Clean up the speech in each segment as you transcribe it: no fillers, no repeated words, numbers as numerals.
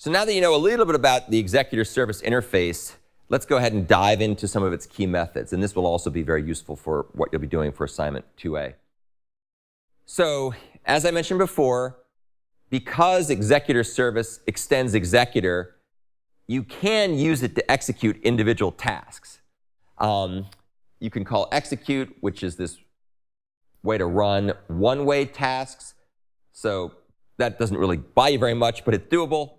So now that you know a little bit about the executor service interface, let's go ahead and dive into some of its key methods. And this will also be very useful for what you'll be doing for assignment 2A. So as I mentioned before, because executor service extends executor, you can use it to execute individual tasks. You can call execute, which is this way to run one-way tasks. So that doesn't really buy you very much, but it's doable.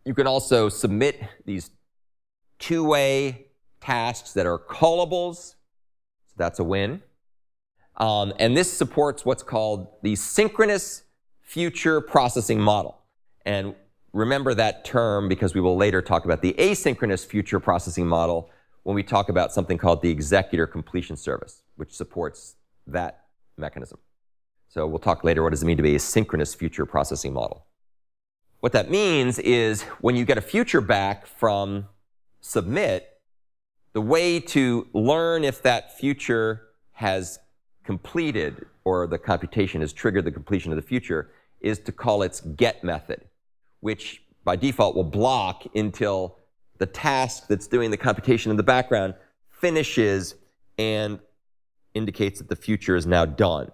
You can also submit these two-way tasks that are callables. So that's a win. And this supports what's called the synchronous future processing model. And remember that term because we will later talk about the asynchronous future processing model when we talk about something called the executor completion service, which supports that mechanism. So we'll talk later what does it mean to be a synchronous future processing model. What that means is when you get a future back from submit, the way to learn if that future has completed or the computation has triggered the completion of the future is to call its get method, which by default will block until the task that's doing the computation in the background finishes and indicates that the future is now done.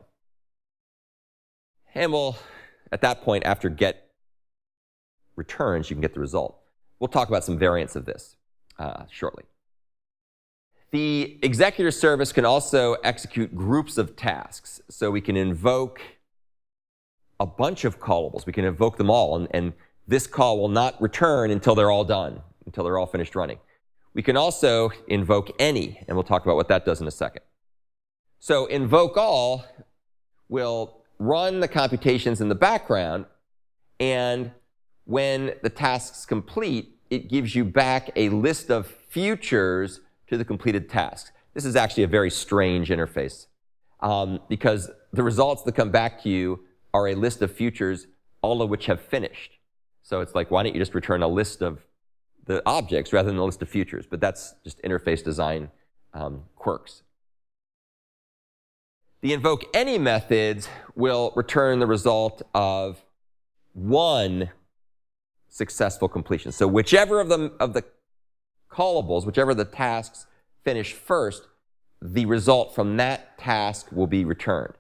And we'll, at that point, after get returns, you can get the result. We'll talk about some variants of this shortly. The executor service can also execute groups of tasks. So we can invoke a bunch of callables. We can invoke them all, and this call will not return until they're all done, until they're all finished running. We can also invoke any, and we'll talk about what that does in a second. So invoke all will run the computations in the background, and when the task's complete, it gives you back a list of futures to the completed tasks. This is actually a very strange interface because the results that come back to you are a list of futures, all of which have finished. So it's like, why don't you just return a list of the objects rather than a list of futures? But that's just interface design quirks. The invoke any methods will return the result of one successful completion. So whichever of the callables, whichever of the tasks finish first, the result from that task will be returned.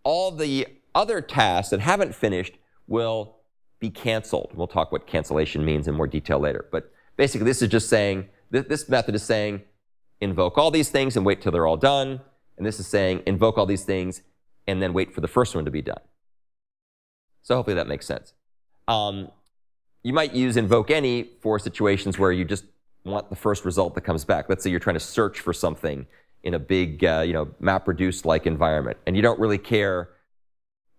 All the other tasks that haven't finished will be canceled. We'll talk what cancellation means in more detail later. But basically, this is just saying, this method is saying, invoke all these things and wait till they're all done. And this is saying, invoke all these things and then wait for the first one to be done. So hopefully that makes sense. You might use invoke any for situations where you just want the first result that comes back. Let's say you're trying to search for something in a big, MapReduce-like environment, and you don't really care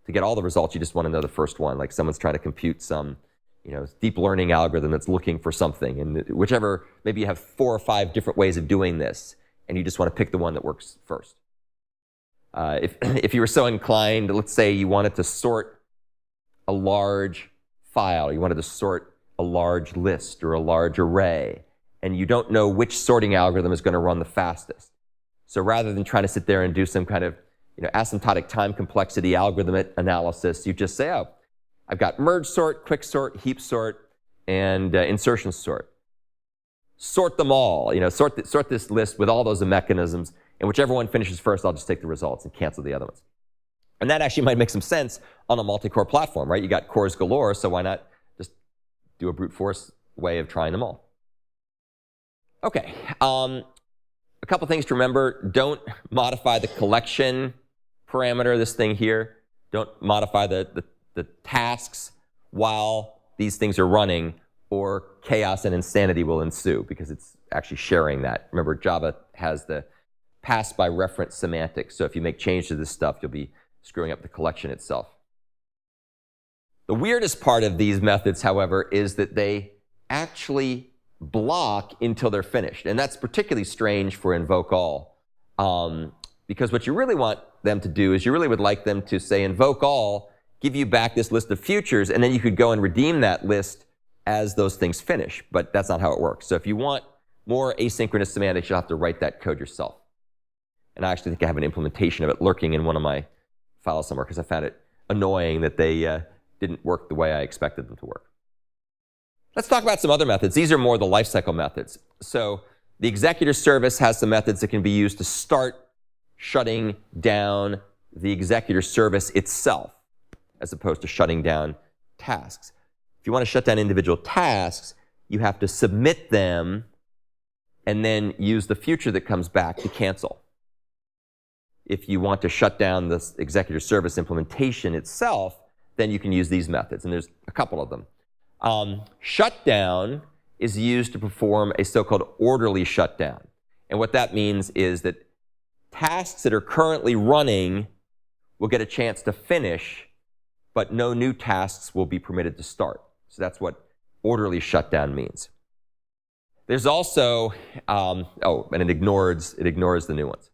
to get all the results. You just want to know the first one, like someone's trying to compute some, deep learning algorithm that's looking for something, and whichever, maybe you have 4 or 5 different ways of doing this, and you just want to pick the one that works first. If you were so inclined, let's say you wanted to sort a large file, you wanted to sort a large list or a large array, and you don't know which sorting algorithm is going to run the fastest. So rather than trying to sit there and do some kind of asymptotic time complexity algorithm analysis, you just say, oh, I've got merge sort, quick sort, heap sort, and insertion sort. Sort them all, sort this list with all those mechanisms, and whichever one finishes first, I'll just take the results and cancel the other ones. And that actually might make some sense on a multi-core platform, right? You got cores galore, so why not just do a brute force way of trying them all? Okay, a couple things to remember. Don't modify the collection parameter, this thing here. Don't modify the tasks while these things are running, or chaos and insanity will ensue because it's actually sharing that. Remember, Java has the pass by reference semantics. So if you make change to this stuff, you'll be screwing up the collection itself. The weirdest part of these methods, however, is that they actually block until they're finished. And that's particularly strange for invoke all. Because what you really want them to do is you really would like them to say invoke all, give you back this list of futures, and then you could go and redeem that list as those things finish. But that's not how it works. So if you want more asynchronous semantics, you'll have to write that code yourself. And I actually think I have an implementation of it lurking in one of my files somewhere because I found it annoying that they didn't work the way I expected them to work. Let's talk about some other methods. These are more the lifecycle methods. So the executor service has some methods that can be used to start shutting down the executor service itself, as opposed to shutting down tasks. If you want to shut down individual tasks, you have to submit them and then use the future that comes back to cancel. If you want to shut down the executor service implementation itself, then you can use these methods, and there's a couple of them. Shutdown is used to perform a so-called orderly shutdown. And what that means is that tasks that are currently running will get a chance to finish, but no new tasks will be permitted to start. So that's what orderly shutdown means. There's also, and it ignores the new ones.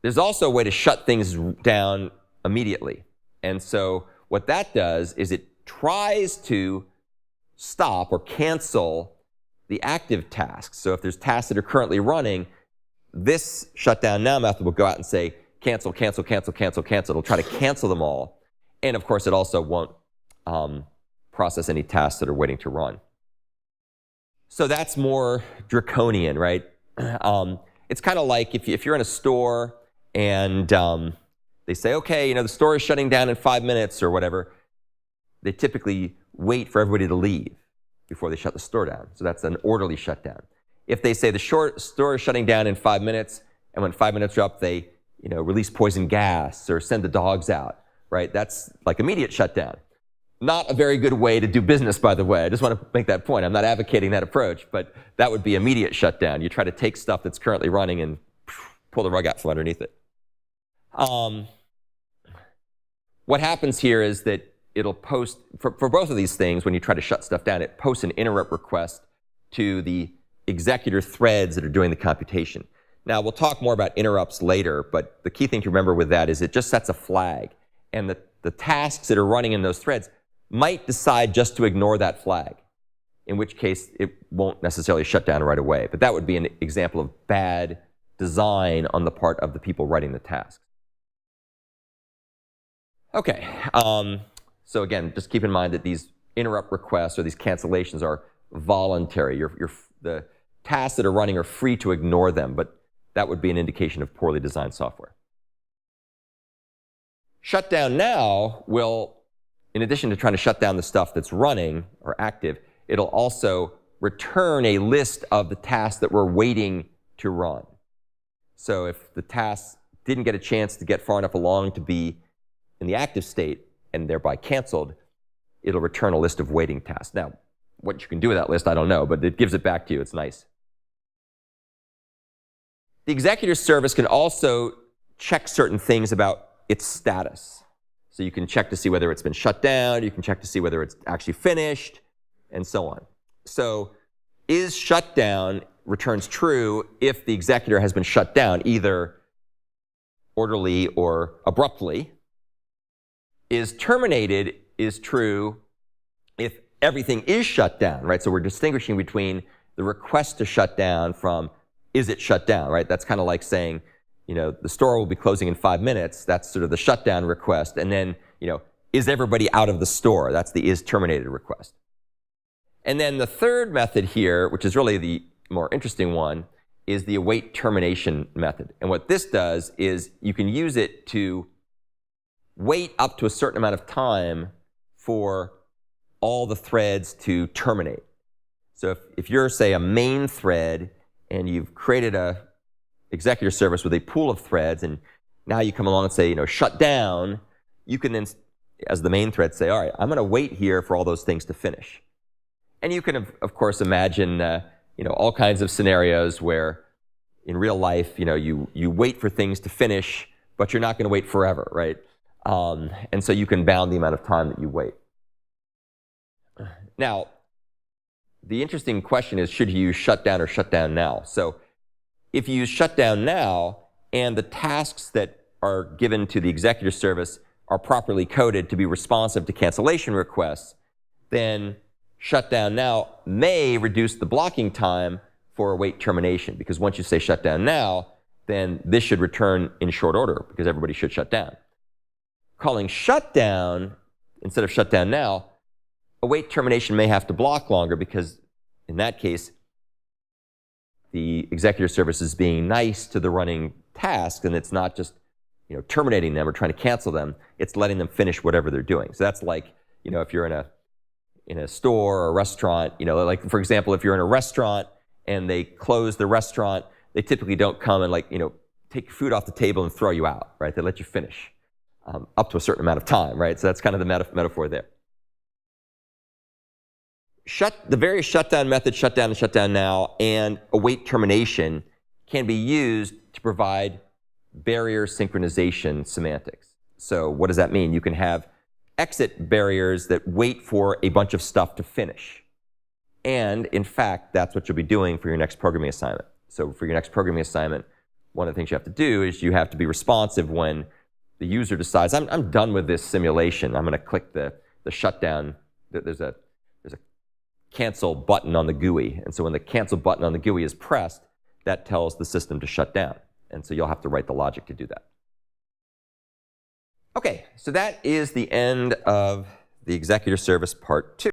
There's also a way to shut things down immediately. And so what that does is it tries to stop or cancel the active tasks. So if there's tasks that are currently running, this shutdown now method will go out and say, cancel, cancel, cancel, cancel, cancel. It'll try to cancel them all. And of course, it also won't process any tasks that are waiting to run. So that's more draconian, right? It's kind of like if you're in a store and they say, okay, the store is shutting down in 5 minutes or whatever, they typically wait for everybody to leave before they shut the store down. So that's an orderly shutdown. If they say the store is shutting down in 5 minutes, and when 5 minutes are up, they release poison gas or send the dogs out, right? That's like immediate shutdown. Not a very good way to do business, by the way. I just want to make that point. I'm not advocating that approach, but that would be immediate shutdown. You try to take stuff that's currently running and pull the rug out from underneath it. What happens here is that it'll post, for both of these things, when you try to shut stuff down, it posts an interrupt request to the executor threads that are doing the computation. Now, we'll talk more about interrupts later, but the key thing to remember with that is it just sets a flag. And the tasks that are running in those threads might decide just to ignore that flag, in which case it won't necessarily shut down right away. But that would be an example of bad design on the part of the people writing the tasks. Okay, so again, just keep in mind that these interrupt requests or these cancellations are voluntary. The tasks that are running are free to ignore them, but that would be an indication of poorly designed software. Shutdown now will, in addition to trying to shut down the stuff that's running or active, it'll also return a list of the tasks that were waiting to run. So if the tasks didn't get a chance to get far enough along to be in the active state and thereby canceled, it'll return a list of waiting tasks. Now, what you can do with that list, I don't know, but it gives it back to you. It's nice. The executor service can also check certain things about its status. So you can check to see whether it's been shut down, you can check to see whether it's actually finished, and so on. So is shutdown returns true if the executor has been shut down, either orderly or abruptly. Is terminated is true if everything is shut down, right? So we're distinguishing between the request to shut down from is it shut down, right? That's kind of like saying, the store will be closing in 5 minutes. That's sort of the shutdown request. And then, is everybody out of the store? That's the is terminated request. And then the third method here, which is really the more interesting one, is the await termination method. And what this does is you can use it to wait up to a certain amount of time for all the threads to terminate. So if you're, say, a main thread and you've created a executor service with a pool of threads, and now you come along and say, shut down, you can then, as the main thread, say, all right, I'm going to wait here for all those things to finish. And you can, of course, imagine, all kinds of scenarios where in real life, you wait for things to finish, but you're not going to wait forever, right? And so you can bound the amount of time that you wait. Now, the interesting question is, should you use shutdown or shutdown now? So if you use shutdown now and the tasks that are given to the executor service are properly coded to be responsive to cancellation requests, then shutdown now may reduce the blocking time for await termination, because once you say shutdown now, then this should return in short order because everybody should shut down. Calling shutdown instead of shutdown now await termination may have to block longer because in that case, the executor service is being nice to the running task, and it's not just terminating them or trying to cancel them. It's letting them finish whatever they're doing. So that's like if you're in a store or a restaurant, like for example, if you're in a restaurant and they close the restaurant, they typically don't come and take your food off the table and throw you out, right? They let you finish up to a certain amount of time, right? So that's kind of the metaphor there. The various shutdown methods, shutdown and shutdown now, and await termination can be used to provide barrier synchronization semantics. So what does that mean? You can have exit barriers that wait for a bunch of stuff to finish. And in fact, that's what you'll be doing for your next programming assignment. So for your next programming assignment, one of the things you have to do is you have to be responsive when the user decides, I'm done with this simulation. I'm going to click the shutdown. There's a cancel button on the GUI. And so when the cancel button on the GUI is pressed, that tells the system to shut down. And so you'll have to write the logic to do that. Okay, so that is the end of the executor service part 2.